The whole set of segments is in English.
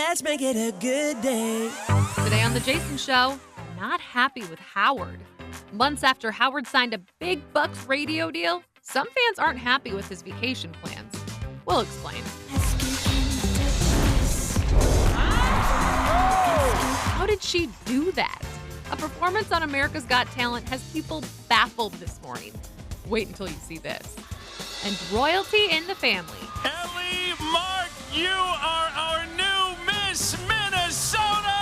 Let's make it a good day. Today on The Jason Show, not happy with Howard. Months after Howard signed a big bucks radio deal, some fans aren't happy with his vacation plans. We'll explain. How did she do that? A performance on America's Got Talent has people baffled this morning. Wait until you see this. And royalty in the family. Ellie Mark, you are our new Miss Minnesota!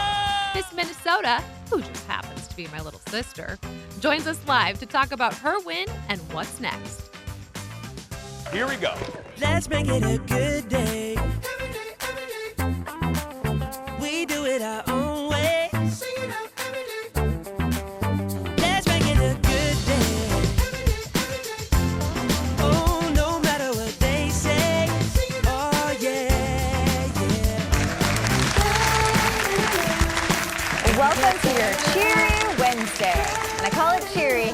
Miss Minnesota, who just happens to be my little sister, joins us live to talk about her win and what's next. Here we go. Let's make it a good day. We do it our own way. Let's make it a good day. Oh, no matter what they say. Oh, yeah, yeah. Welcome to your Cheery Wednesday. And I call it cheery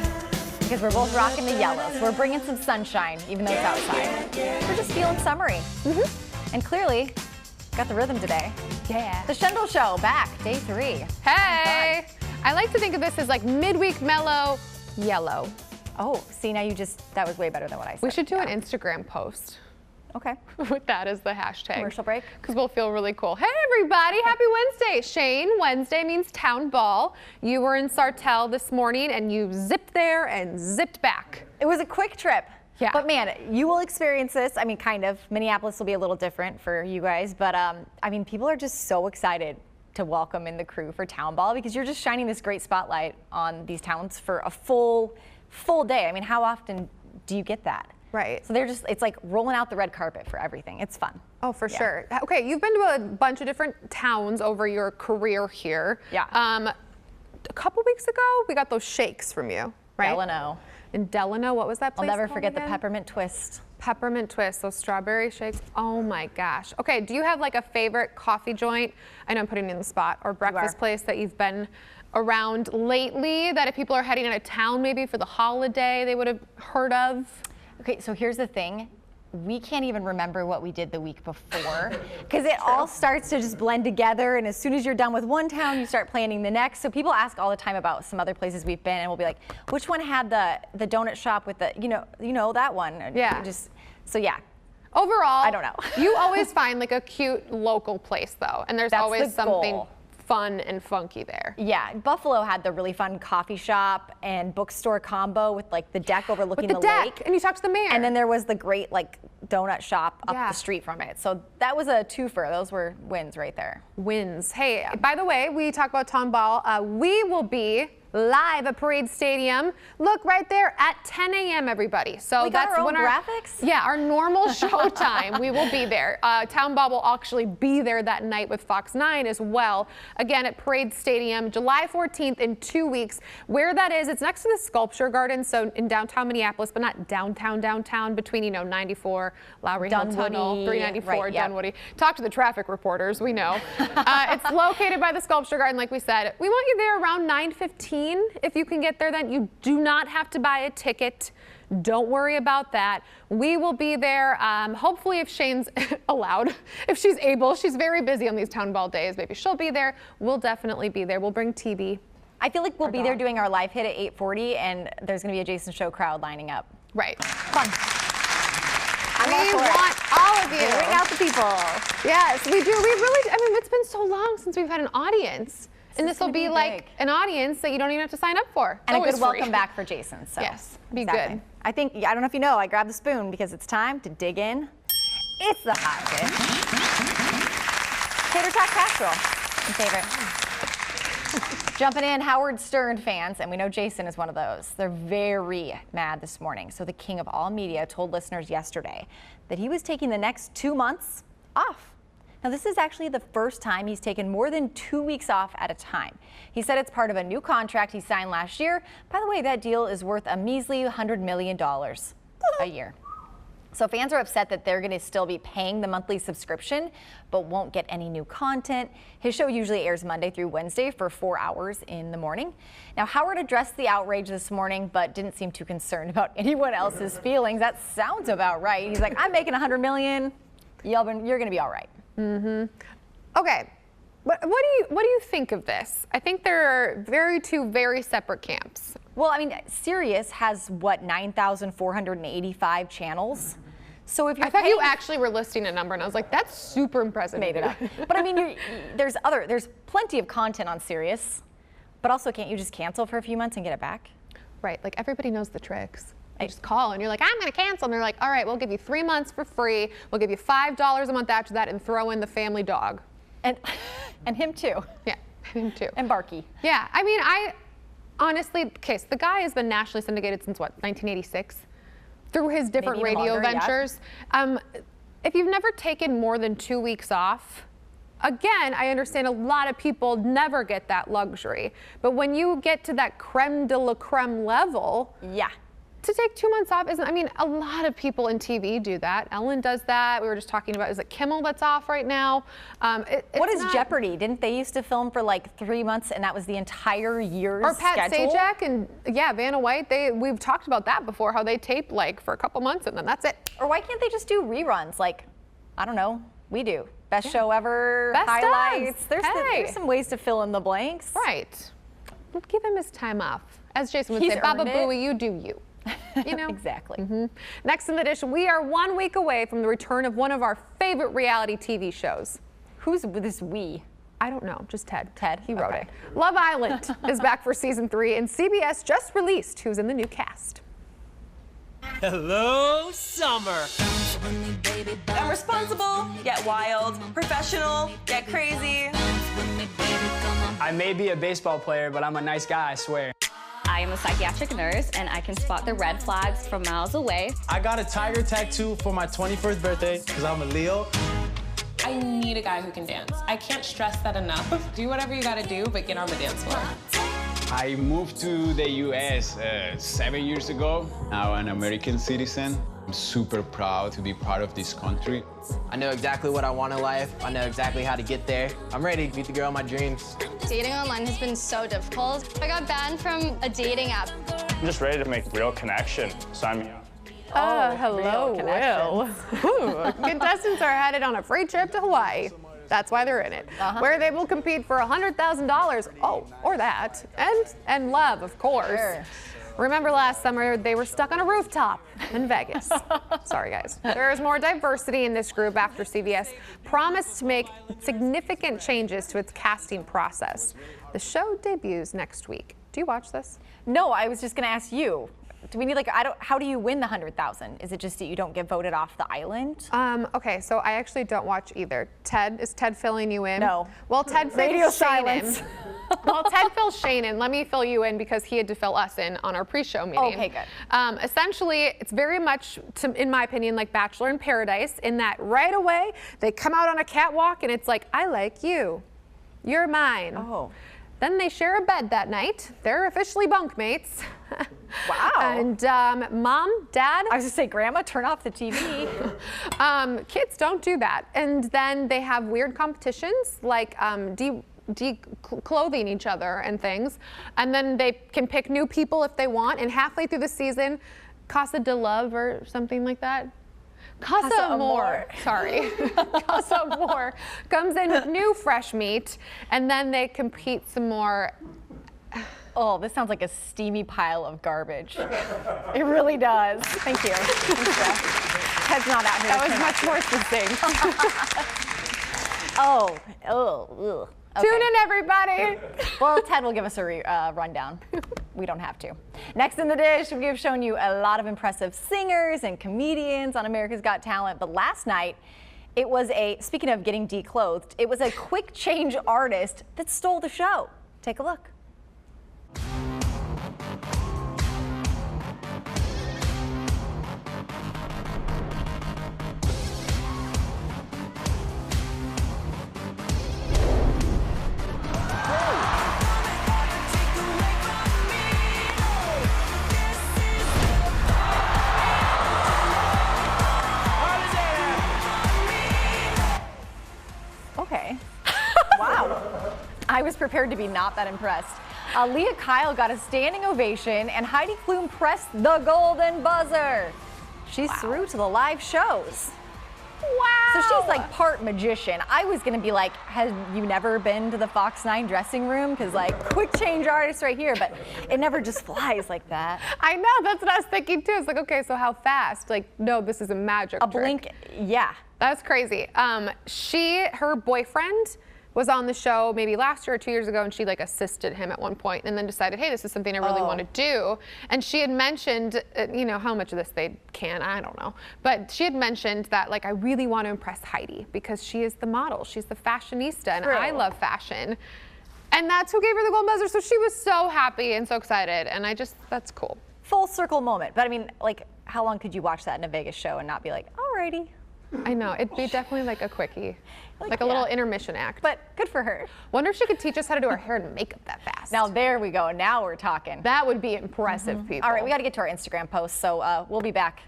because we're both rocking the yellow. So we're bringing some sunshine, even though it's outside. We're just feeling summery. And clearly, got the rhythm today. Yeah. The Shendel Show, back, day 3. Hey! I like to think of this as like midweek mellow yellow. Oh, see, now that was way better than what I said. We should do an Instagram post Okay. with that as the hashtag. Commercial break. Because we'll feel really cool. Hey, everybody, happy Wednesday. Shane, Wednesday means town ball. You were in Sartell this morning and you zipped there and zipped back. It was a quick trip. Yeah. But man, you will experience this. I mean, kind of. Minneapolis will be a little different for you guys. But I mean, people are just so excited to welcome in the crew for Town Ball because you're just shining this great spotlight on these towns for a full day. I mean, how often do you get that? Right. So it's like rolling out the red carpet for everything. It's fun. Oh, for Yeah. sure. Okay, you've been to a bunch of different towns over your career here. Yeah. A couple weeks ago, we got those shakes from you, right? Delano. In Delano, what was that I'll place never called forget the again? peppermint twist. Peppermint twist, those strawberry shakes. Oh my gosh. Okay, do you have like a favorite coffee joint? I know I'm putting you in the spot, or breakfast place that you've been around lately that if people are heading out of town maybe for the holiday they would have heard of? Okay, so here's the thing. We can't even remember what we did the week before because it all starts to just blend together, and as soon as you're done with one town, you start planning the next. So people ask all the time about some other places we've been, and we'll be like, which one had the donut shop with the, you know that one? And Yeah. So yeah. Overall, I don't know. You always find like a cute local place though, and there's That's always the something goal. fun and funky there. Yeah, Buffalo had the really fun coffee shop and bookstore combo with like the deck overlooking With the deck, lake. and you talked to the mayor. And then there was the great like donut shop up Yeah. the street from it. So that was a twofer. Those were wins right there. Wins. Hey, by the way, we talk about Town Ball. We will be live at Parade Stadium. Look right there at 10 a.m. everybody. So We got that's our when own graphics? Yeah, our normal show time. We will be there. Town Ball will actually be there that night with Fox 9 as well. Again at Parade Stadium, July 14th in 2 weeks. Where that is, it's next to the Sculpture Garden, so in downtown Minneapolis, but not downtown, between 94, Lowry Hill Tunnel, Dunwoody, 394, right, yep. Dunwoody. Talk to the traffic reporters, we know. It's located by the Sculpture Garden, like we said. We want you there around 9:15. If you can get there, then you do not have to buy a ticket. Don't worry about that. We will be there. Hopefully, if Shane's allowed, if she's able, she's very busy on these Town Ball days. Maybe she'll be there. We'll definitely be there. We'll bring TB. I feel like we'll be dog. there doing our live hit at 8:40, and there's going to be a Jason Show crowd lining up. Right. Fun. I'm all We for it. want all of you. Bring out the people. Yes, we do. We really, I mean, it's been so long since we've had an audience. And This is this will gonna be be like big. an audience that you don't even have to sign up for. It's And a always good welcome free. back for Jason. So Yes, be exactly. good. I think, I don't know if you know, I grabbed the spoon because it's time to dig in. It's the hot dish. Tater tot casserole. My favorite. Jumping in, Howard Stern fans, and we know Jason is one of those. They're very mad this morning. So the king of all media told listeners yesterday that he was taking the next 2 months off. Now, this is actually the first time he's taken more than 2 weeks off at a time. He said it's part of a new contract he signed last year. By the way, that deal is worth a measly $100 million a year. So fans are upset that they're going to still be paying the monthly subscription, but won't get any new content. His show usually airs Monday through Wednesday for 4 hours in the morning. Now, Howard addressed the outrage this morning, but didn't seem too concerned about anyone else's feelings. That sounds about right. He's like, I'm making $100 million. You're going to be all right. Okay, What do you think of this? I think there are two very separate camps. Well, I mean, Sirius has what, 9,485 channels. So if you're I thought you paying- actually were listing a number, and I was like, that's super impressive. made it up. But I mean, there's plenty of content on Sirius, but also can't you just cancel for a few months and get it back? Right, like everybody knows the tricks. You just call and you're like, I'm gonna cancel. And they're like, all right, we'll give you 3 months for free. We'll give you $5 a month after that and throw in the family dog. And him too. Yeah, him too. And Barky. Yeah, I mean, honestly, so the guy has been nationally syndicated since what, 1986? Through his different Maybe even radio longer, yeah. ventures. If you've never taken more than 2 weeks off, again, I understand a lot of people never get that luxury. But when you get to that creme de la creme level, Yeah. to take 2 months off isn't, I mean, a lot of people in TV do that. Ellen does that. We were just talking about, is it Kimmel that's off right now? What is Jeopardy? Didn't they used to film for like 3 months and that was the entire year's Or Pat schedule? Sajak and, yeah, Vanna White, we've talked about that before, how they tape like for a couple months and then that's it. Or why can't they just do reruns like, I don't know, we do. Best show ever, Best highlights. ofs. There's Hey. some ways to fill in the blanks. Right. Give him his time off. As Jason would He's say, Baba earned it. Booey, you do you. You know? Exactly. Next in the dish, we are 1 week away from the return of one of our favorite reality TV shows. Who's this we? I don't know, just Ted. Ted? He wrote Okay. it. Love Island is back for season 3, and CBS just released who's in the new cast. Hello, summer. I'm responsible, yet wild, professional, yet crazy. I may be a baseball player, but I'm a nice guy, I swear. I am a psychiatric nurse and I can spot the red flags from miles away. I got a tiger tattoo for my 21st birthday because I'm a Leo. I need a guy who can dance. I can't stress that enough. Do whatever you gotta do, but get on the dance floor. I moved to the US 7 years ago. Now an American citizen. I'm super proud to be part of this country. I know exactly what I want in life. I know exactly how to get there. I'm ready to meet the girl of my dreams. Dating online has been so difficult. I got banned from a dating app. I'm just ready to make real connection. Sign me up. Hello, Will. Contestants are headed on a free trip to Hawaii. That's why they're in it. Where they will compete for $100,000. Oh, or that. And love, of course. Sure. Remember last summer, they were stuck on a rooftop in Vegas. Sorry, guys. There is more diversity in this group after CBS promised to make significant changes to its casting process. The show debuts next week. Do you watch this? No, I was just going to ask you. Do we need how do you win the 100,000? Is it just that you don't get voted off the island? Okay, so I actually don't watch either. Is Ted filling you in? No. Well, Ted Radio fills Shane silence. in. Well, Ted fills Shane in. Let me fill you in because he had to fill us in on our pre-show meeting. Okay, good. Essentially, it's very much, in my opinion, like Bachelor in Paradise in that right away they come out on a catwalk and it's like, I like you. You're mine. Oh. Then they share a bed that night. They're officially bunkmates. Wow. And mom, dad. I was just say, Grandma, turn off the TV. Kids don't do that. And then they have weird competitions like clothing each other and things. And then they can pick new people if they want. And halfway through the season, Casa de Love or something like that. Casa Amor. Sorry. Casa Amor comes in with new fresh meat, and then they compete some more. Oh, this sounds like a steamy pile of garbage. It really does. Thank you. Ted's not out here. That was much more succinct. Ugh. Okay. Tune in, everybody. Well, Ted will give us a rundown. We don't have to. Next in the dish, we have shown you a lot of impressive singers and comedians on America's Got Talent. But last night, it was speaking of getting declothed, it was a quick change artist that stole the show. Take a look. Okay. Wow. I was prepared to be not that impressed. Leah Kyle got a standing ovation, and Heidi Klum pressed the golden buzzer. She's through to the live shows. Wow. So she's like part magician. I was gonna be like, have you never been to the Fox 9 dressing room? Because like, quick change artist right here, but it never just flies like that. I know, that's what I was thinking too. It's like, okay, so how fast? Like, no, this is a magic trick. Blink, yeah. That's crazy. Her boyfriend was on the show maybe last year or 2 years ago, and she like assisted him at one point and then decided, hey, this is something I really want to do. And she had mentioned, you know, how much of this they can, I don't know. But she had mentioned that like, I really want to impress Heidi because she is the model. She's the fashionista and I love fashion. And that's who gave her the gold buzzer. So she was so happy and so excited. And that's cool. Full circle moment. But I mean, like, how long could you watch that in a Vegas show and not be like, alrighty? I know, it'd be definitely like a quickie. Like a little intermission act. But good for her. Wonder if she could teach us how to do our hair and makeup that fast. Now there we go. Now we're talking. That would be impressive, people. All right, we got to get to our Instagram post, so we'll be back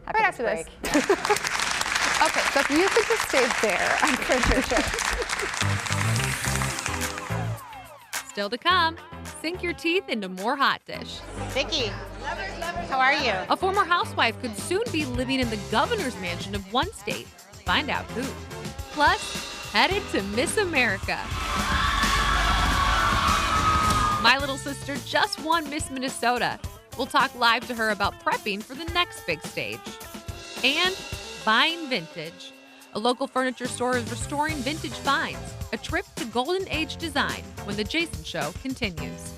right after this. Okay, so if you could just stay there. Sure. Still to come, sink your teeth into more hot dish. Vicky, how are you? A former housewife could soon be living in the governor's mansion of one state. Find out who. Plus, headed to Miss America. My little sister just won Miss Minnesota. We'll talk live to her about prepping for the next big stage. And buying vintage. A local furniture store is restoring vintage finds. A trip to Golden Age design when The Jason Show continues.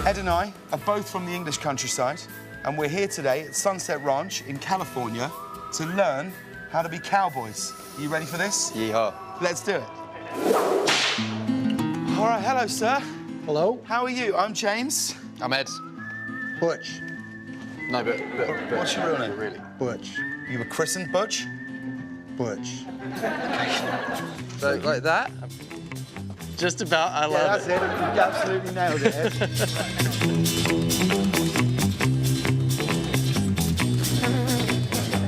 Ed and I are both from the English countryside, and we're here today at Sunset Ranch in California to learn how to be cowboys. Are you ready for this? Yeehaw. Let's do it. All right, hello, sir. Hello. How are you? I'm James. I'm Ed. Butch. No, but What's your real name? Really? Butch. You were christened Butch? Butch. So, like that? Just about. I love it. That's it. You absolutely nailed it, Ed.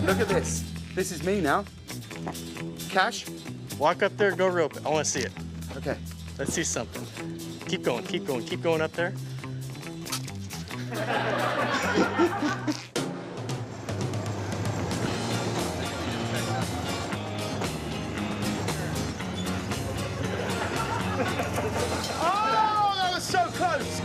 Look at this. This is me now. Cash. Walk up there, go real quick. I want to see it. Okay. Let's see something. Keep going, keep going, keep going up there. Oh, that was so close.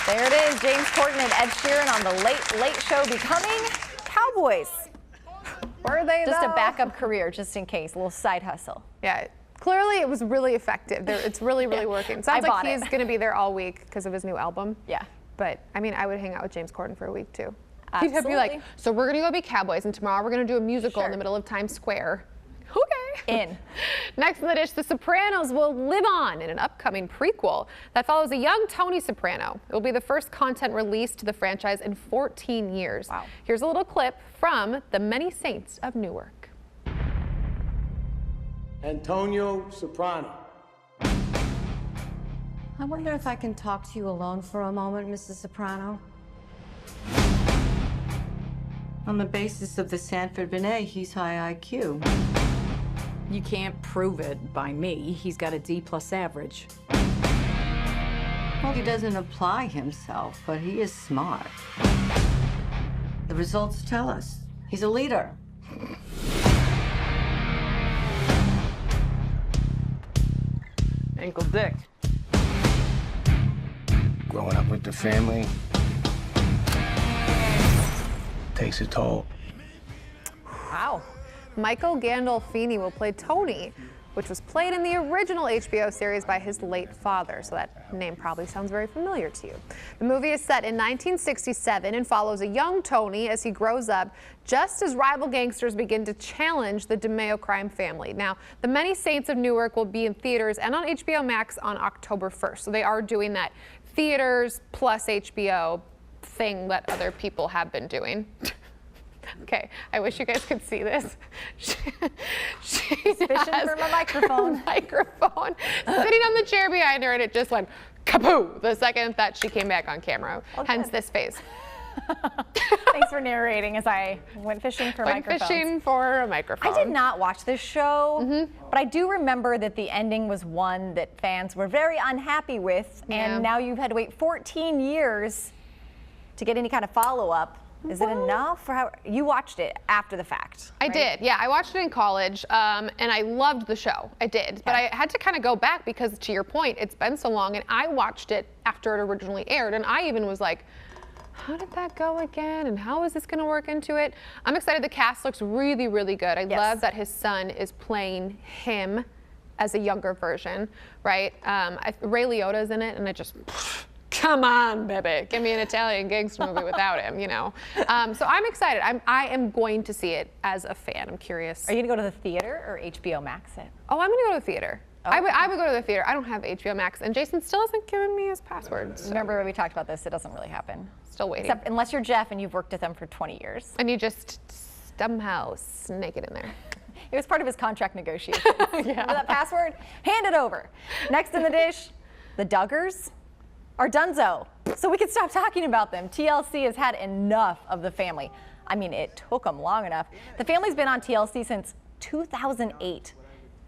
There it is, James Corden and Ed Sheeran on the Late Late Show becoming cowboys. Were they Just though? a backup career, just in case, a little side hustle. Yeah, clearly it was really effective. It's really, really working. Sounds like he's going to be there all week because of his new album. Yeah. But, I mean, I would hang out with James Corden for a week, too. Absolutely. He'd be like, so we're going to go be cowboys, and tomorrow we're going to do a musical in the middle of Times Square. Okay. In. Next in the dish, The Sopranos will live on in an upcoming prequel that follows a young Tony Soprano. It will be the first content released to the franchise in 14 years. Wow. Here's a little clip from The Many Saints of Newark. Antonio Soprano. I wonder if I can talk to you alone for a moment, Mrs. Soprano. On the basis of the Sanford Binet, he's high IQ. You can't prove it by me. He's got a D+ average. Well, he doesn't apply himself, but he is smart. The results tell us. He's a leader. Uncle Dick. Growing up with the family takes a toll. Wow. Michael Gandolfini will play Tony, which was played in the original HBO series by his late father, so that name probably sounds very familiar to you. The movie is set in 1967 and follows a young Tony as he grows up, just as rival gangsters begin to challenge the DeMeo crime family. Now, The Many Saints of Newark will be in theaters and on HBO Max on October 1st, so they are doing that theaters plus HBO thing that other people have been doing. Okay, I wish you guys could see this. She's fishing for my microphone. Microphone sitting on the chair behind her, and it just went kapoo the second that she came back on camera. Hence this face. Thanks for narrating as I went fishing for microphones. Fishing for a microphone. I did not watch this show, but I do remember that the ending was one that fans were very unhappy with, and now you've had to wait 14 years to get any kind of follow-up. Is it enough? For how you watched it after the fact? I did, yeah. I watched it in college, and I loved the show. I did, but I had to kind of go back because, to your point, it's been so long, and I watched it after it originally aired, and I even was like, how did that go again? And how is this going to work into it? I'm excited. The cast looks really, really good. I love that his son is playing him as a younger version, right? Ray Liotta's in it, and I just, come on, baby. Give me an Italian gangster movie without him, you know? So I'm excited. I am going to see it as a fan. I'm curious. Are you going to go to the theater or HBO Max it? Oh, I'm going to go to the theater. Oh. I would go to the theater. I don't have HBO Max, and Jason still hasn't given me his password. So. Remember when we talked about this? It doesn't really happen. Still waiting. Except unless you're Jeff and you've worked with them for 20 years. And you just somehow snake it in there. It was part of his contract negotiations. Remember that password? Hand it over. Next in the dish, the Duggars are donezo. So we can stop talking about them. TLC has had enough of the family. I mean, it took them long enough. The family's been on TLC since 2008.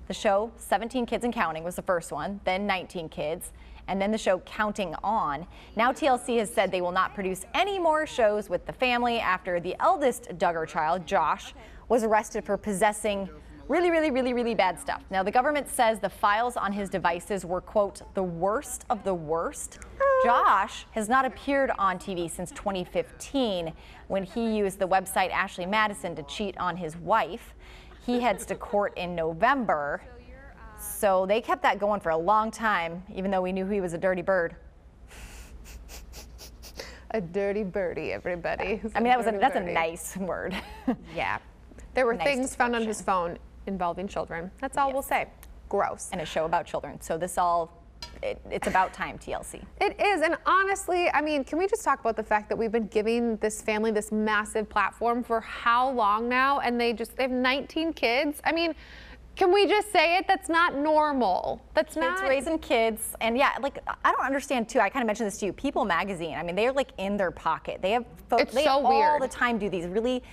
The show, 17 Kids and Counting, was the first one, then 19 Kids, and then the show Counting On. Now TLC has said they will not produce any more shows with the family after the eldest Duggar child, Josh, was arrested for possessing really bad stuff. Now the government says the files on his devices were, quote, the worst of the worst. Josh has not appeared on TV since 2015 when he used the website Ashley Madison to cheat on his wife. He heads to court in November, so they kept that going for a long time, even though we knew he was a dirty bird. A dirty birdie, everybody. I mean, that's a nice word. Yeah. There were things found on his phone involving children. That's all we'll say. Gross. And a show about children. So it's about time, TLC. It is, and honestly, I mean, can we just talk about the fact that we've been giving this family this massive platform for how long now, and they have 19 kids? I mean, can we just say it? That's not normal. That's kids raising kids, and yeah, like I don't understand too. I kind of mentioned this to you. People Magazine. I mean, they're like in their pocket. They have folks. They all the time do these really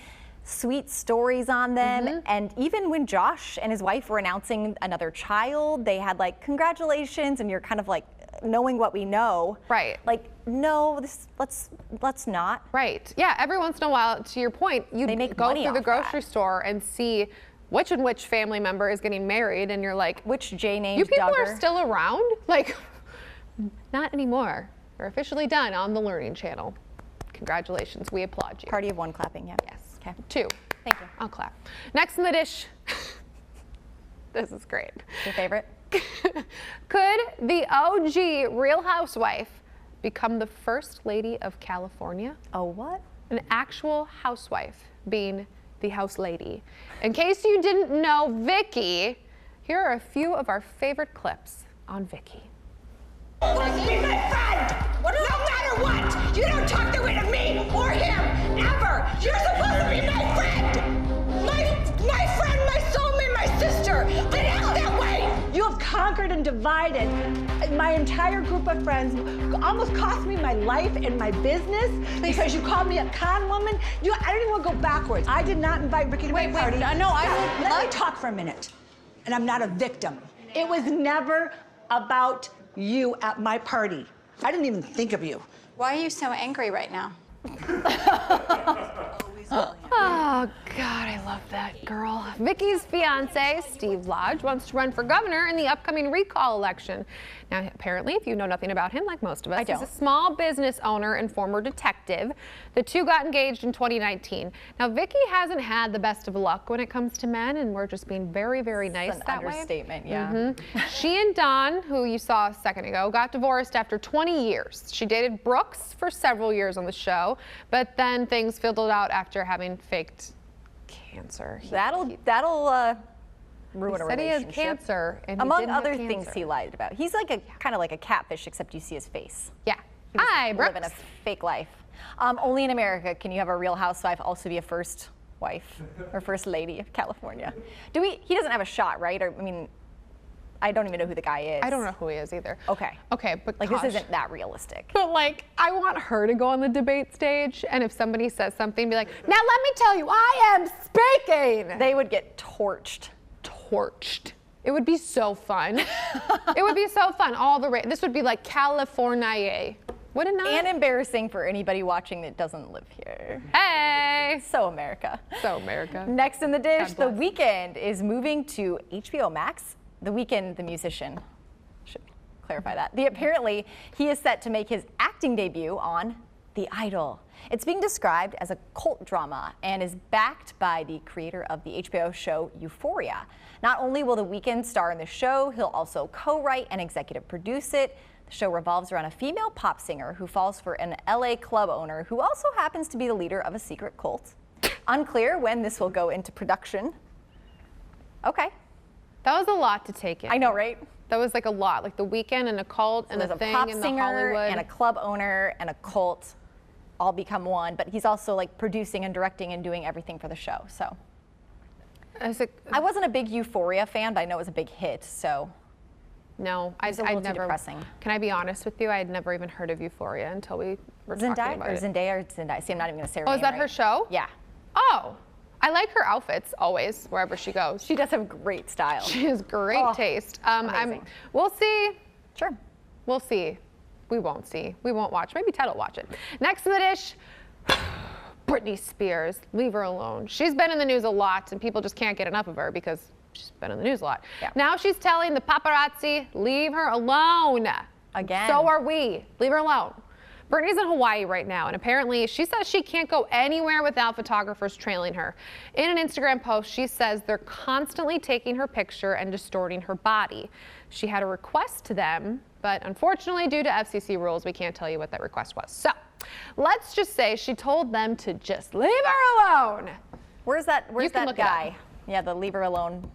sweet stories on them. And even when Josh and his wife were announcing another child, they had like, congratulations, and you're kind of like, knowing what we know. Right. Like, no, let's not. Right. Yeah, every once in a while, to your point, you go through the grocery store and see which family member is getting married, and you're like, which J named you people Duggar are still around? Like, not anymore. We're officially done on the Learning Channel. Congratulations, we applaud you. Party of one clapping, yeah. Yes. Okay. 2. Thank you. I'll clap. Next in the dish. This is great. Your favorite? Could the OG Real Housewife become the First Lady of California? Oh, what? An actual housewife being the house lady. In case you didn't know Vicki, here are a few of our favorite clips on Vicki. Be my friend! No matter what! You don't talk that way to me or him, ever! You're supposed to be my friend! My friend, my soulmate, my sister! But act that way! You have conquered and divided my entire group of friends, almost cost me my life and my business because you called me a con woman. I don't even want to go backwards. I did not invite Ricky to my party. No, Let me talk for a minute. And I'm not a victim. It was never about you at my party. I didn't even think of you. Why are you so angry right now? Oh, God, I love that girl. Vicki's fiance, Steve Lodge, wants to run for governor in the upcoming recall election. Now, apparently, if you know nothing about him, like most of us, he's a small business owner and former detective. The two got engaged in 2019. Now, Vicki hasn't had the best of luck when it comes to men, and we're just being very, very nice that way. Understatement, yeah. She and Don, who you saw a second ago, got divorced after 20 years. She dated Brooks for several years on the show, but then things fizzled out after having faked cancer. That'll ruin a relationship. He had cancer, and among other things he lied about. He's like kind of like a catfish, except you see his face. Yeah. Hi, Brooks. Living a fake life. Only in America can you have a real housewife also be a first wife or first lady of California. He doesn't have a shot, right? Or, I mean, I don't even know who the guy is. I don't know who he is either. Okay. Okay, but like gosh. this isn't that realistic. But like, I want her to go on the debate stage, and if somebody says something, be like, now let me tell you, I am speaking. They would get torched. Torched. It would be so fun. It would be so fun. This would be like California. Would it not? And embarrassing for anybody watching that doesn't live here. Hey! So America. So America. Next in the dish, The Weeknd is moving to HBO Max. The Weeknd, the musician. Should clarify that. Apparently, he is set to make his acting debut on The Idol. It's being described as a cult drama and is backed by the creator of the HBO show Euphoria. Not only will The Weeknd star in the show, he'll also co-write and executive produce it. The show revolves around a female pop singer who falls for an LA club owner who also happens to be the leader of a secret cult. Unclear when this will go into production. Okay. That was a lot to take in. I know, right? That was like a lot, like The Weeknd and a cult and a thing pop in the singer Hollywood. And a club owner and a cult all become one, but he's also like producing and directing and doing everything for the show. So I wasn't a big Euphoria fan, but I know it was a big hit. So no, I'd never. Depressing. Can I be honest with you? I had never even heard of Euphoria until we were talking about it. Zendaya. See, I'm not even gonna say her name. Oh, is that right. her show? Yeah. Oh, I like her outfits always, wherever she goes. She does have great style. She has great taste. Amazing. We'll see. Sure. We'll see. We won't see. We won't watch. Maybe Ted will watch it. Next in the dish, Britney Spears. Leave her alone. She's been in the news a lot, and people just can't get enough of her because she's been in the news a lot. Yeah. Now she's telling the paparazzi, leave her alone. Again. So are we. Leave her alone. Britney's in Hawaii right now, and apparently she says she can't go anywhere without photographers trailing her. In an Instagram post, she says they're constantly taking her picture and distorting her body. She had a request to them, but unfortunately, due to FCC rules, we can't tell you what that request was. So let's just say she told them to just leave her alone. Where's that look guy? Yeah, the leave her alone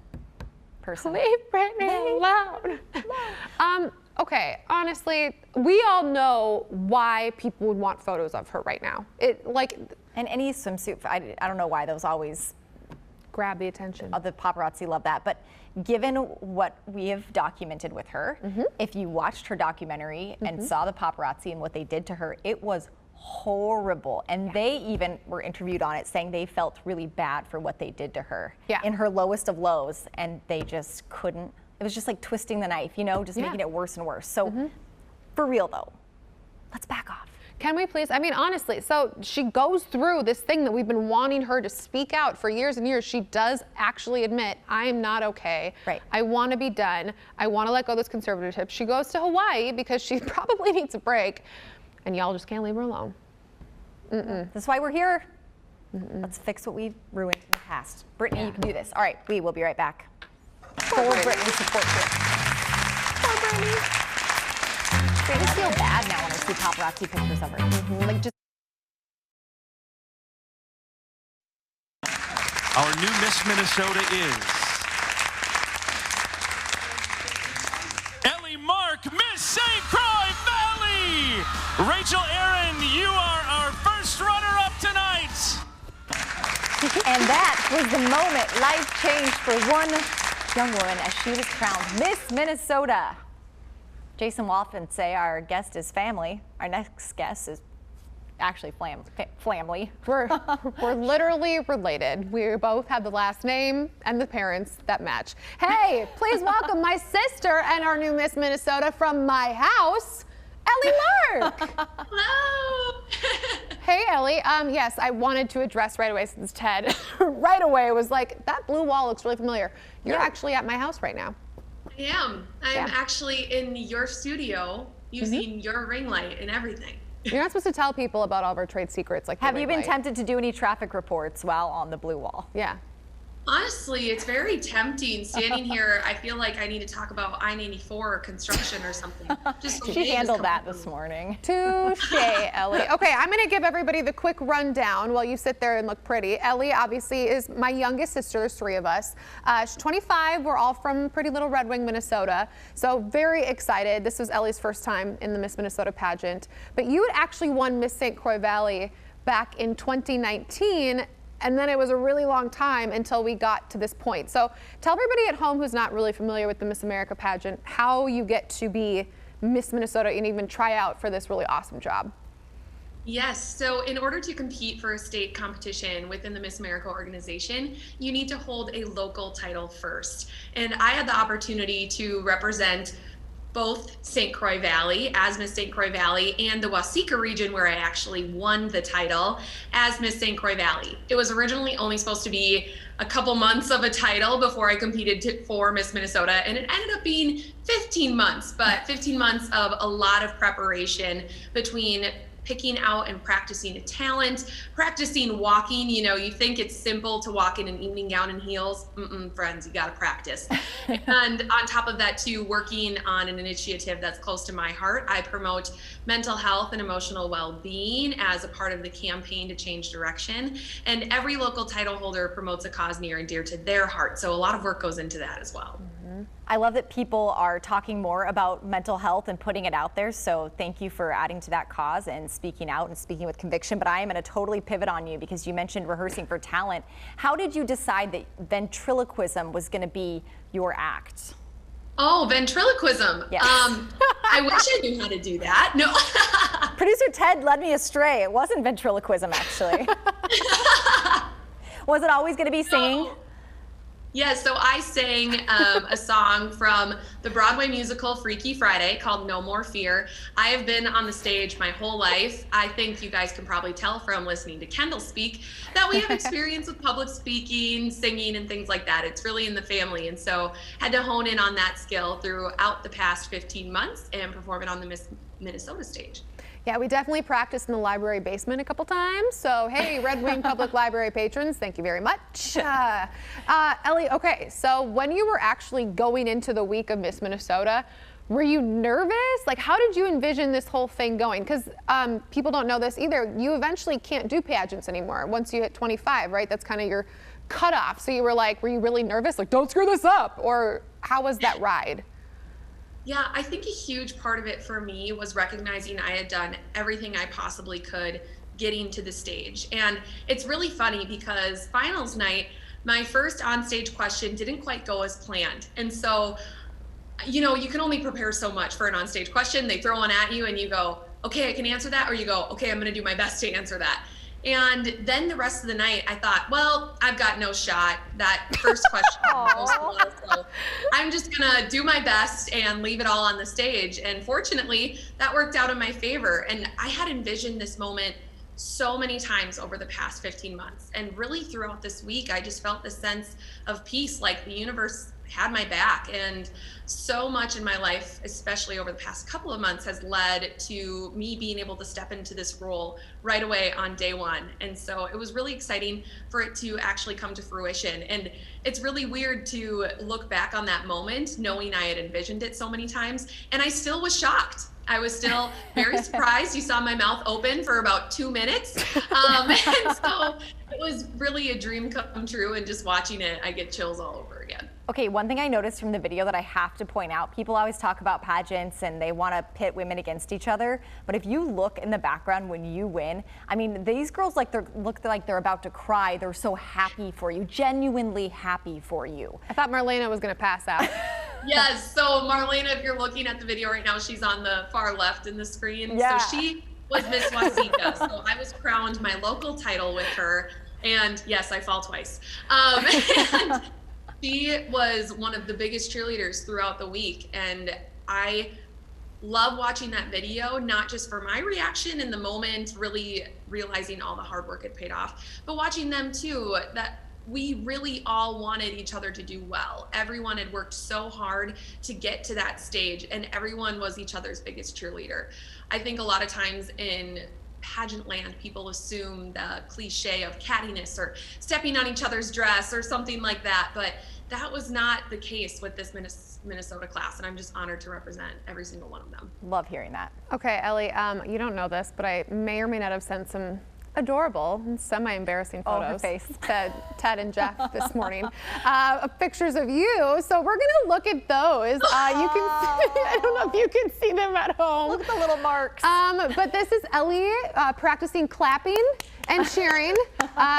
person. Leave Britney alone. Okay, honestly, we all know why people would want photos of her right now. And any swimsuit, I don't know why those always grab the attention. The paparazzi love that, but given what we have documented with her, if you watched her documentary and saw the paparazzi and what they did to her, it was horrible. And they even were interviewed on it saying they felt really bad for what they did to her in her lowest of lows, and they just couldn't. It was just like twisting the knife, just making it worse and worse. So for real though, let's back off. Can we please? I mean, honestly, so she goes through this thing that we've been wanting her to speak out for years and years. She does actually admit, I am not okay. Right. I want to be done. I want to let go of this conservatorship. She goes to Hawaii because she probably needs a break, and y'all just can't leave her alone. That's why we're here. Let's fix what we ruined in the past. Brittany, you can do this. All right, we will be right back. Full Britney support group. Poor Britney. I just feel bad now when I see paparazzi pictures of her. Like just. Our new Miss Minnesota is Ellie Mark, Miss St. Croix Valley. Rachel Aaron, you are our first runner-up tonight. And that was the moment life changed for one young woman as she was crowned Miss Minnesota. Jason will often say our guest is family. Our next guest is actually family. We're literally related. We both have the last name and the parents that match. Hey, please welcome my sister and our new Miss Minnesota from my house, Ellie Mark. Hello. Hey, Ellie. Yes, I wanted to address right away since Ted right away was like, that blue wall looks really familiar. You're actually at my house right now. I am. I'm actually in your studio using your ring light and everything. You're not supposed to tell people about all of our trade secrets. Like, have you been tempted to do any traffic reports while on the blue wall? Yeah. Honestly, it's very tempting standing here. I feel like I need to talk about I-94 or construction or something. She handled that this morning. Touche, Ellie. Okay, I'm going to give everybody the quick rundown while you sit there and look pretty. Ellie, obviously, is my youngest sister. There's three of us. She's 25. We're all from Pretty Little Red Wing, Minnesota. So very excited. This was Ellie's first time in the Miss Minnesota pageant. But you had actually won Miss St. Croix Valley back in 2019. And then it was a really long time until we got to this point. So tell everybody at home who's not really familiar with the Miss America pageant how you get to be Miss Minnesota and even try out for this really awesome job. Yes, so in order to compete for a state competition within the Miss America organization, you need to hold a local title first. And I had the opportunity to represent both St. Croix Valley as Miss St. Croix Valley and the Waseca region, where I actually won the title as Miss St. Croix Valley. It was originally only supposed to be a couple months of a title before I competed for Miss Minnesota, and it ended up being 15 months, but 15 months of a lot of preparation between picking out and practicing a talent, practicing walking. You know, you think it's simple to walk in an evening gown and heels. Friends, you gotta practice. And on top of that too, working on an initiative that's close to my heart. I promote mental health and emotional well-being as a part of the campaign to change direction. And every local title holder promotes a cause near and dear to their heart. So a lot of work goes into that as well. I love that people are talking more about mental health and putting it out there. So thank you for adding to that cause and speaking out and speaking with conviction. But I am going to totally pivot on you because you mentioned rehearsing for talent. How did you decide that ventriloquism was going to be your act? Oh, ventriloquism. Yes. I wish I knew how to do that. No. Producer Ted led me astray. It wasn't ventriloquism, actually. Was it always going to be singing? No. Yeah, so I sang a song from the Broadway musical Freaky Friday called No More Fear. I have been on the stage my whole life. I think you guys can probably tell from listening to Kendall speak that we have experience with public speaking, singing, and things like that. It's really in the family. And so had to hone in on that skill throughout the past 15 months and perform it on the Miss Minnesota stage. Yeah, we definitely practiced in the library basement a couple times. So, hey, Red Wing Public Library patrons, thank you very much. Ellie, okay, so when you were actually going into the week of Miss Minnesota, were you nervous? Like, how did you envision this whole thing going? Because people don't know this either. You eventually can't do pageants anymore once you hit 25, right? That's kind of your cutoff. So you were like, were you really nervous? Like, don't screw this up. Or how was that ride? Yeah, I think a huge part of it for me was recognizing I had done everything I possibly could getting to the stage. And it's really funny because finals night, my first onstage question didn't quite go as planned. And so, you know, you can only prepare so much for an onstage question. They throw one at you and you go, okay, I can answer that. Or you go, okay, I'm gonna do my best to answer that. And then the rest of the night, I thought, well, I've got no shot. That first question goes low, so I'm just gonna do my best and leave it all on the stage. And fortunately, that worked out in my favor. And I had envisioned this moment so many times over the past 15 months. And really throughout this week, I just felt this sense of peace, like the universe had my back. And so much in my life, especially over the past couple of months, has led to me being able to step into this role right away on day one. And so it was really exciting for it to actually come to fruition. And it's really weird to look back on that moment, knowing I had envisioned it so many times, and I still was shocked. I was still very surprised. You saw my mouth open for about 2 minutes. And so it was really a dream come true, and just watching it, I get chills all over again. Okay, one thing I noticed from the video that I have to point out, people always talk about pageants and they want to pit women against each other. But if you look in the background when you win, I mean, these girls look like they're about to cry. They're so happy for you, genuinely happy for you. I thought Marlena was going to pass out. Yes, so Marlena, if you're looking at the video right now, she's on the far left in the screen. Yeah. So she was Miss Waseca. So I was crowned my local title with her. And yes, I fall twice. And she was one of the biggest cheerleaders throughout the week. And I love watching that video, not just for my reaction in the moment, really realizing all the hard work had paid off, but watching them too, that we really all wanted each other to do well. Everyone had worked so hard to get to that stage, and everyone was each other's biggest cheerleader. I think a lot of times in pageant land, people assume the cliche of cattiness or stepping on each other's dress or something like that, but that was not the case with this Minnesota class, and I'm just honored to represent every single one of them. Love hearing that. Okay, Ellie, you don't know this, but I may or may not have sent some adorable and semi-embarrassing photos to Ted and Jeff this morning, pictures of you. So we're gonna look at those. You can, I don't know if you can see them at home. Look at the little marks. But this is Ellie practicing clapping and cheering.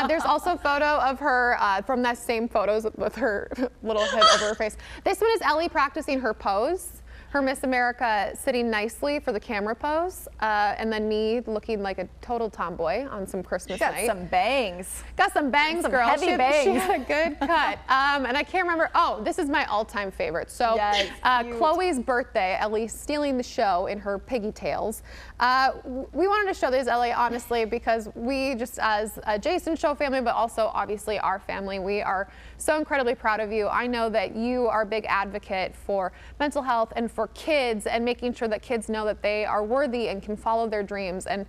There's also a photo of her from that same photos with her little head over her face. This one is Ellie practicing her pose. Her Miss America sitting nicely for the camera pose, and then me looking like a total tomboy on some Christmas night. Got some bangs. Got some bangs, some girl. Heavy bangs. She had a good cut. And I can't remember. Oh, this is my all-time favorite. So yes, Chloe's birthday, Ellie stealing the show in her pigtails. We wanted to show this, Ellie, honestly, because we just, as a Jason Show family, but also obviously our family, we are so incredibly proud of you. I know that you are a big advocate for mental health and for kids and making sure that kids know that they are worthy and can follow their dreams. And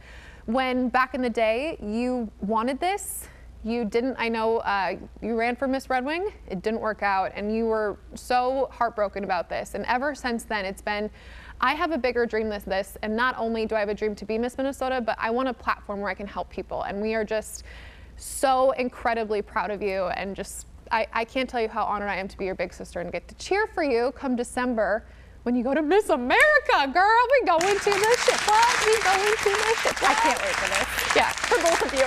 when back in the day you wanted this, you didn't, I know you ran for Miss Red Wing, it didn't work out, and you were so heartbroken about this. And ever since then, it's been, I have a bigger dream than this, and not only do I have a dream to be Miss Minnesota, but I want a platform where I can help people. And we are just so incredibly proud of you, and just, I can't tell you how honored I am to be your big sister and get to cheer for you come December when you go to Miss America, girl. We go into the ship club. We go into the ship club. I can't wait for this. Yeah, for both of you.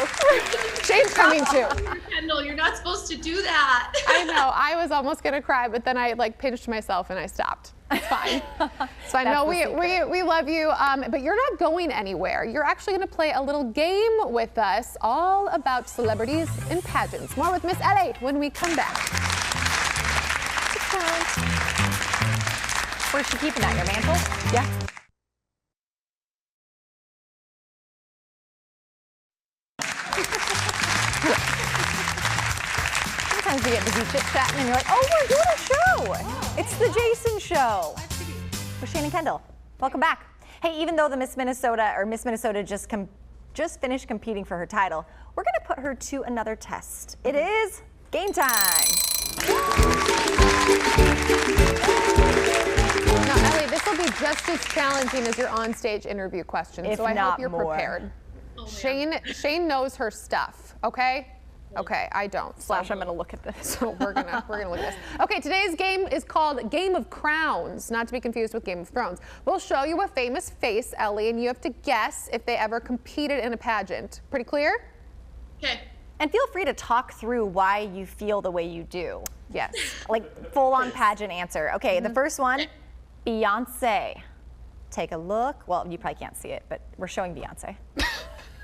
Shane's coming too. Kendall, you're not supposed to do that. I know. I was almost gonna cry, but then I like pinched myself and I stopped. It's fine. It's fine. No, we love you, but you're not going anywhere. You're actually gonna play a little game with us, all about celebrities and pageants. More with Miss Ellie when we come back. Where's she keeping that? Your mantle? Yeah. Sometimes you get busy chit-chatting and you're like, oh, we're doing a show. It's the Jason Show with Shane and Kendall. Welcome back. Hey, even though the Miss Minnesota just finished competing for her title, we're going to put her to another test. It is game time. Now, Ellie, this will be just as challenging as your on-stage interview questions, if so I not hope you're more. prepared. Oh, Shane knows her stuff, okay? Okay, I don't. Slash, I'm gonna look at this. So we're gonna look at this. Okay, today's game is called Game of Crowns, not to be confused with Game of Thrones. We'll show you a famous face, Ellie, and you have to guess if they ever competed in a pageant. Pretty clear? Okay. And feel free to talk through why you feel the way you do. Yes. Like full-on pageant answer. Okay, the first one, Beyonce. Take a look. Well, you probably can't see it, but we're showing Beyonce.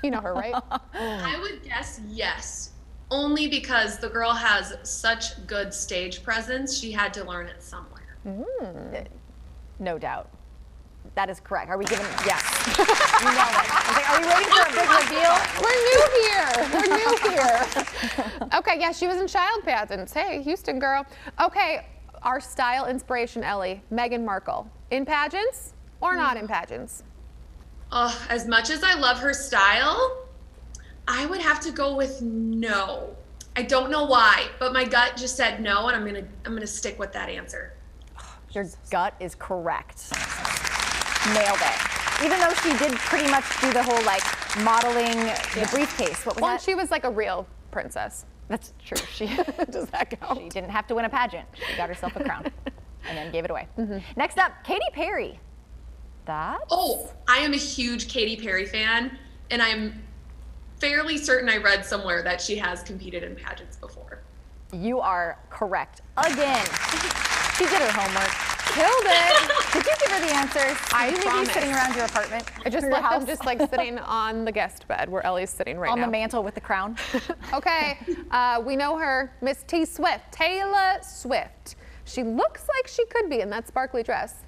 You know her, right? I would guess yes, only because the girl has such good stage presence. She had to learn it somewhere. No doubt. That is correct. Are we giving? Yes. You know it. I was like, are we waiting for a big reveal? We're new here. Okay, yeah, she was in child pageants. Hey, Houston girl. Okay, our style inspiration, Ellie, Meghan Markle. In pageants or not in pageants? As much as I love her style, I would have to go with no. I don't know why, but my gut just said no, and I'm gonna stick with that answer. Your gut is correct. Nailed it. Even though she did pretty much do the whole like modeling the briefcase. What was that? She was like a real princess. That's true. She does that count? She didn't have to win a pageant. She got herself a crown and then gave it away. Next up, Katy Perry. Oh, I am a huge Katy Perry fan, and I'm fairly certain I read somewhere that she has competed in pageants before. You are correct again. She did her homework. Killed it. Did you give her the answers? I Did you leave these sitting around your apartment? I just left them just like sitting on the guest bed where Ellie's sitting right now. On the mantle with the crown. Okay, we know her, Miss T. Swift, Taylor Swift. She looks like she could be in that sparkly dress.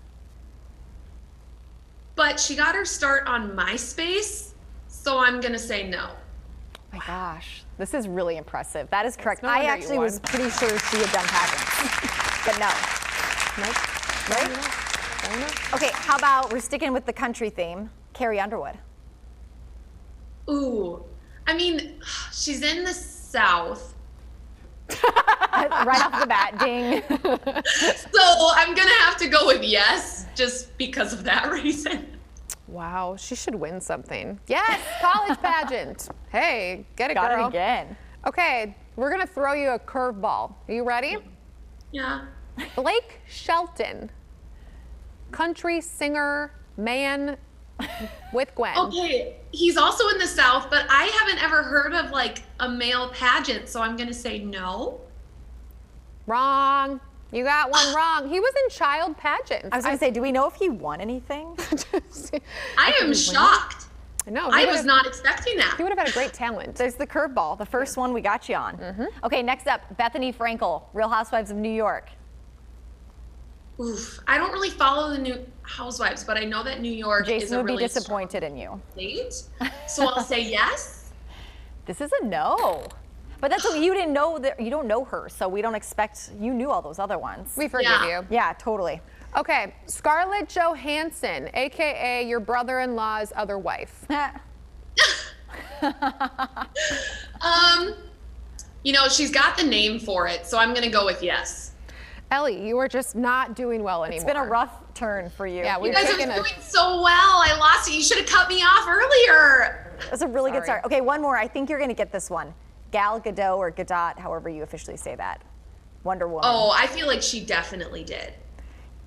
But she got her start on MySpace, so I'm gonna say no. Oh my gosh, this is really impressive. That is correct. I actually was pretty sure she had done pageants, but no. Nope. Right? Okay, how about we're sticking with the country theme, Carrie Underwood. Ooh, I mean, she's in the South. Right off the bat, ding. So I'm gonna have to go with yes, just because of that reason. Wow, she should win something. Yes, college pageant. Hey, get it, girl. Got it again. Okay, we're gonna throw you a curveball. Are you ready? Yeah. Blake Shelton, country singer, man, With Gwen. Okay, he's also in the South, but I haven't ever heard of like a male pageant, so I'm gonna say no. Wrong. You got one wrong. He was in child pageants. I was gonna say, do we know if he won anything? I am shocked. No, I was not expecting that. He would have had a great talent. There's the curveball, the first one we got you on. Okay, next up, Bethany Frankel, Real Housewives of New York. Oof, I don't really follow the New Housewives, but I know that New York is Jason a would be really disappointed in you. state. So I'll say yes. This is a no. But that's what you didn't know, that you don't know her, so we don't expect, you knew all those other ones. We forgive you. Yeah, totally. Okay, Scarlett Johansson, AKA your brother-in-law's other wife. You know, she's got the name for it, so I'm gonna go with yes. Ellie, you are just not doing well anymore. It's been a rough turn for you. Yeah, You guys are doing so well. I lost it. You should have cut me off earlier. That's a really good start. Okay, one more. I think you're gonna get this one. Gal Gadot or Gadot, however you officially say that. Wonder Woman. Oh, I feel like she definitely did.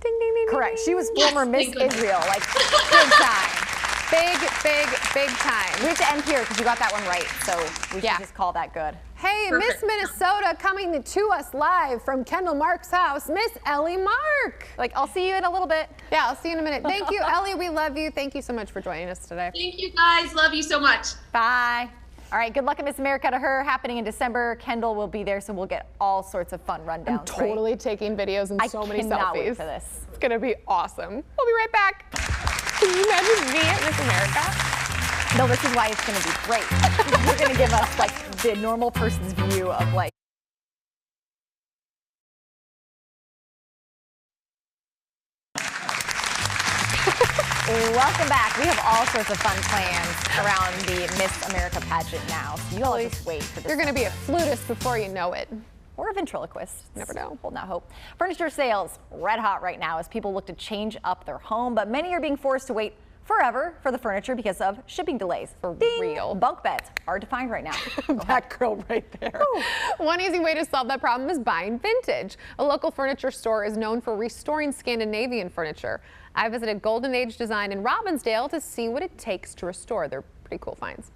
Ding, ding, ding, correct. She was Yes, former Miss thank goodness. Israel, like big time. Big time. We have to end here because you got that one right, so we should just call that good. Hey, Perfect. Miss Minnesota coming to us live from Kendall Mark's house, Miss Ellie Mark. Like, I'll see you in a little bit. Yeah, I'll see you in a minute. Thank you, Ellie. We love you. Thank you so much for joining us today. Thank you guys. Love you so much. Bye. All right, good luck at Miss America to her, happening in December. Kendall will be there, so we'll get all sorts of fun rundowns. I'm totally taking videos and so many selfies. I cannot wait for this. It's gonna be awesome. We'll be right back. Can you imagine me at Miss America? No, this is why it's going to be great. You're going to give us like the normal person's view of like. Welcome back. We have all sorts of fun plans around the Miss America pageant now. So you all just wait for this. You're going to be a flutist before you know it. Or a ventriloquist. Never know. Holding out hope. Furniture sales red hot right now as people look to change up their home, but many are being forced to wait forever for the furniture because of shipping delays. For real. Bunk beds, hard to find right now. That girl right there. One easy way to solve that problem is buying vintage. A local furniture store is known for restoring Scandinavian furniture. I visited Golden Age Design in Robbinsdale to see what it takes to restore. They're pretty cool finds.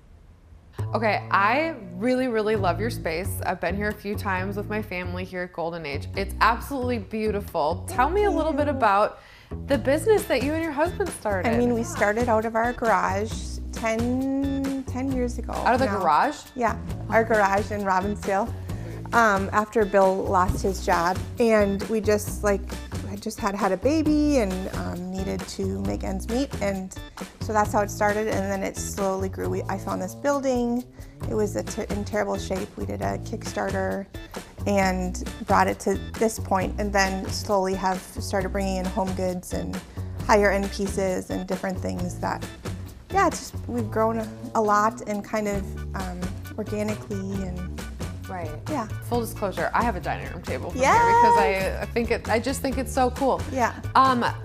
Okay, I really love your space. I've been here a few times with my family here at Golden Age. It's absolutely beautiful. Tell me a little bit about the business that you and your husband started. I mean, we started out of our garage 10 years ago. Out of the garage? Yeah, our garage in Robbinsdale. After Bill lost his job, and we just had a baby and needed to make ends meet, and so that's how it started. And then it slowly grew. I found this building. It was in terrible shape. We did a Kickstarter and brought it to this point, and then slowly have started bringing in home goods and higher end pieces and different things that, yeah, it's just, we've grown a lot and kind of organically and. Right. Yeah. Full disclosure, I have a dining room table from Yes. here because I just think it's so cool. Yeah.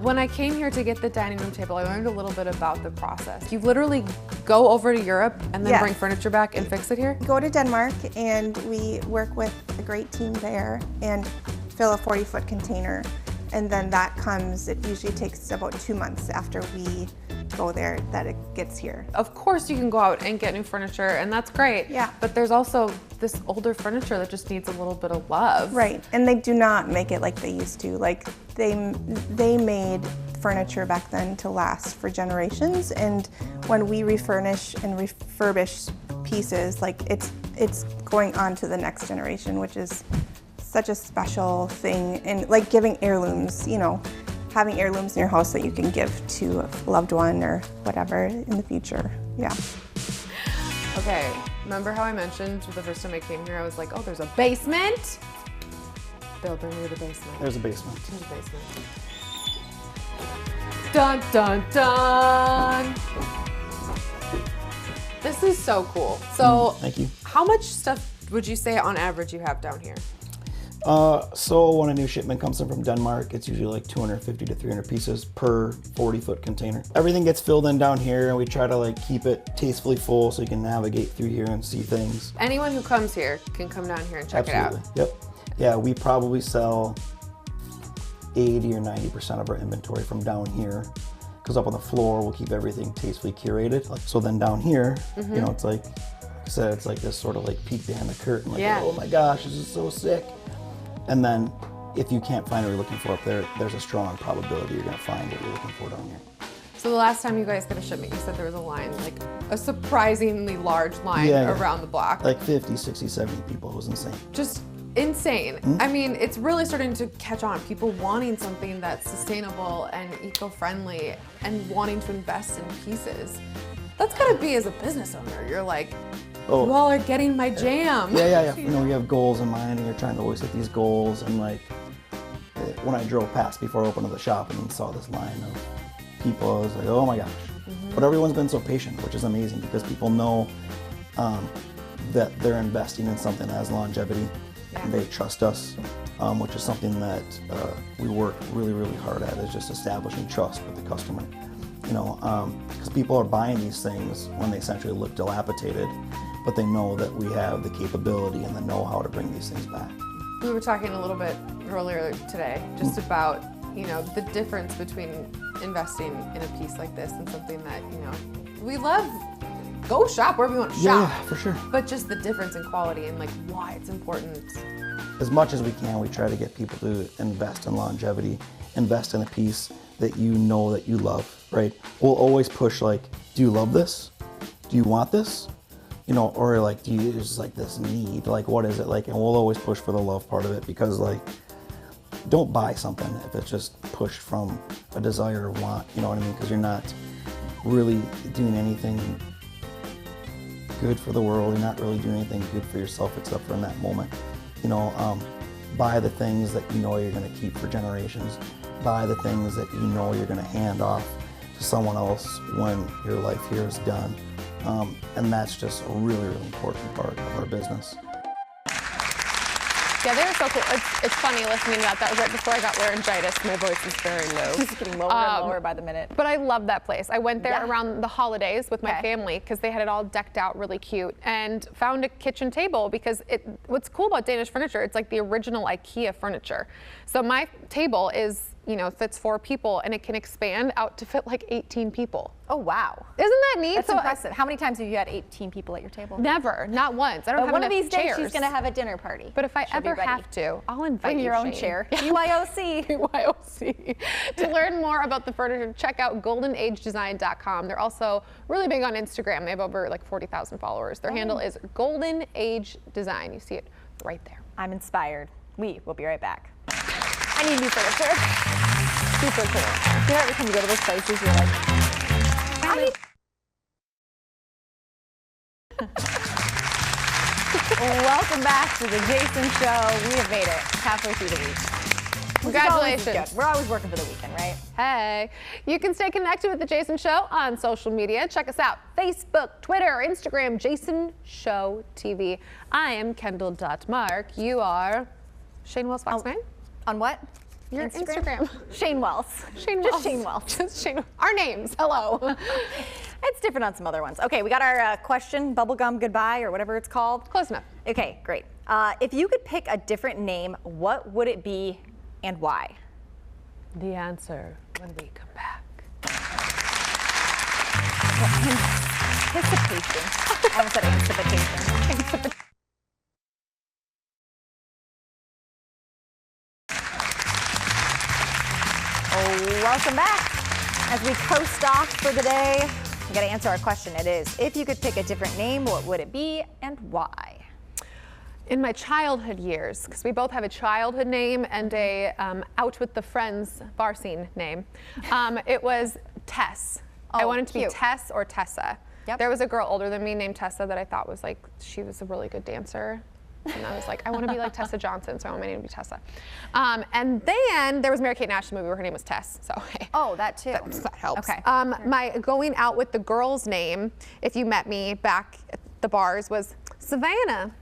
When I came here to get the dining room table, I learned a little bit about the process. You literally go over to Europe and then Yes. bring furniture back and fix it here? Go to Denmark and we work with a great team there and fill a 40-foot container. And then that comes, it usually takes about 2 months after we go there that it gets here. Of course you can go out and get new furniture and that's great. Yeah. But there's also this older furniture that just needs a little bit of love. Right, and they do not make it like they used to. Like they made furniture back then to last for generations, and when we refurnish and refurbish pieces, like it's going on to the next generation, which is such a special thing. And like giving heirlooms, you know, having heirlooms in your house that you can give to a loved one or whatever in the future. Yeah. Okay, remember how I mentioned the first time I came here, I was like, oh, there's a basement? Bill, bring me to the basement. There's a basement. There's a basement. Dun, dun, dun. This is so cool. So, Thank you. How much stuff would you say on average you have down here? So when a new shipment comes in from Denmark, it's usually like 250 to 300 pieces per 40-foot container. Everything gets filled in down here and we try to like keep it tastefully full so you can navigate through here and see things. Anyone who comes here can come down here and check Absolutely. it out. Yep. Yeah, we probably sell 80 or 90% of our inventory from down here. Because up on the floor, we'll keep everything tastefully curated. So then down here, you know, it's like I said, it's like this sort of like peek behind the curtain, like, oh my gosh, this is so sick. And then if you can't find what you're looking for up there, there's a strong probability you're gonna find what you're looking for down here. So the last time you guys got a shipment, you said there was a line, like a surprisingly large line around the block. Like 50, 60, 70 people. It was insane. Just insane. I mean, it's really starting to catch on. People wanting something that's sustainable and eco-friendly and wanting to invest in pieces. That's gotta be, as a business owner, you're like, you all are getting my jam. Yeah. You know, you have goals in mind and you're trying to always hit these goals. And like, when I drove past before I opened up the shop and saw this line of people, I was like, oh my gosh. But everyone's been so patient, which is amazing because people know that they're investing in something that has longevity. And they trust us, which is something that we work really, really hard at, is just establishing trust with the customer. You know, because people are buying these things when they essentially look dilapidated, but they know that we have the capability and the know-how to bring these things back. We were talking a little bit earlier today just about, you know, the difference between investing in a piece like this and something that, you know, we love. Go shop wherever you want to shop. Yeah, for sure. But just the difference in quality and like why it's important. As much as we can, we try to get people to invest in longevity, invest in a piece that you know that you love, right? We'll always push like, do you love this? Do you want this? You know, or like, do you just like this need? Like, what is it like? And we'll always push for the love part of it because like, don't buy something if it's just pushed from a desire or want, you know what I mean? Because you're not really doing anything good for the world. You're not really doing anything good for yourself except for in that moment. You know, buy the things that you know you're going to keep for generations. Buy the things that you know you're going to hand off to someone else when your life here is done. And that's just a really, really important part of our business. Yeah, they were so cool. It's funny listening to that. That was right before I got laryngitis. My voice is very low. It's getting lower and lower by the minute. But I love that place. I went there around the holidays with my family because they had it all decked out really cute and found a kitchen table because what's cool about Danish furniture, it's like the original IKEA furniture. So my table is, you know, fits 4 people and it can expand out to fit like 18 people. Oh, wow. Isn't that neat? That's impressive. How many times have you had 18 people at your table? Never, not once. I don't have one of enough these days chairs. she's going to have a dinner party. But if I ever have to, I'll invite Bring you, your own Shane. chair. BYOC. BYOC. To learn more about the furniture, check out goldenagedesign.com. They're also really big on Instagram. They have over like 40,000 followers. Their handle is Golden Age Design. You see it right there. I'm inspired. We will be right back. I need new furniture. Super cool. You know, every time you go to those places, you're like, I need. Welcome back to the Jason Show. We have made it halfway through the week. Congratulations. We're always working for the weekend, right? Hey, you can stay connected with The Jason Show on social media. Check us out, Facebook, Twitter, Instagram, Jason Show TV. I am Kendall.Mark. You are Shane Wells Fox 9? On what? Your Instagram. Shane Wells. Shane Just Wells. Shane Wells. Just Shane. Our names. Hello. It's different on some other ones. Okay, we got our question, bubblegum goodbye, or whatever it's called. Close enough. Okay, great. If you could pick a different name, what would it be and why? The answer when we come back. Anticipation. I almost said anticipation. Welcome back. As we coast off for the day, we got to answer our question. It is, if you could pick a different name, what would it be and why? In my childhood years, because we both have a childhood name and a out with the friends bar scene name, it was Tess. I wanted to be Tess or Tessa. Yep. There was a girl older than me named Tessa that I thought was like, she was a really good dancer. And I was like, I want to be like Tessa Johnson, so I want my name to be Tessa. And then there was Mary-Kate and Ashley movie where her name was Tess. So hey, oh, that too. That helps. Okay. My going out with the girl's name, if you met me back at the bars, was Savannah.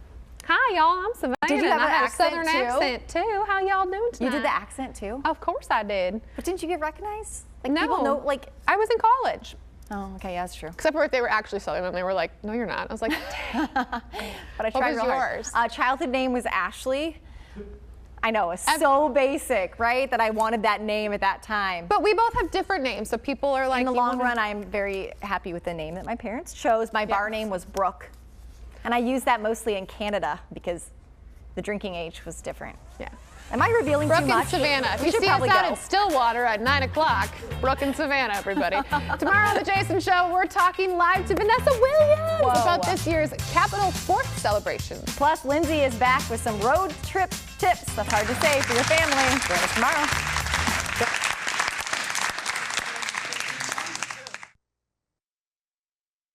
Hi, y'all. I'm Savannah. Did you have and I an had accent a southern too? accent too. How y'all doing tonight? You did the accent too? Of course I did. But didn't you get recognized? Like No. people know, like I was in college. Oh, okay, yeah, that's true. Except for if they were actually southern and they were like, no, you're not. I was like, dang. But I What tried was real yours? hard. Childhood name was Ashley. I know, it's so basic, right? That I wanted that name at that time. But we both have different names, so people are like, in the long run, I'm very happy with the name that my parents chose. My bar name was Brooke, and I used that mostly in Canada because the drinking age was different. Yeah. Am I revealing Brooke too much? and Savannah. If We you should see us probably out go. at Stillwater at 9 o'clock, Brooke and Savannah, everybody. Tomorrow on The Jason Show, we're talking live to Vanessa Williams about this year's Capitol 4th celebration. Plus, Lindsay is back with some road trip tips. That's hard to say for your family. Join us tomorrow.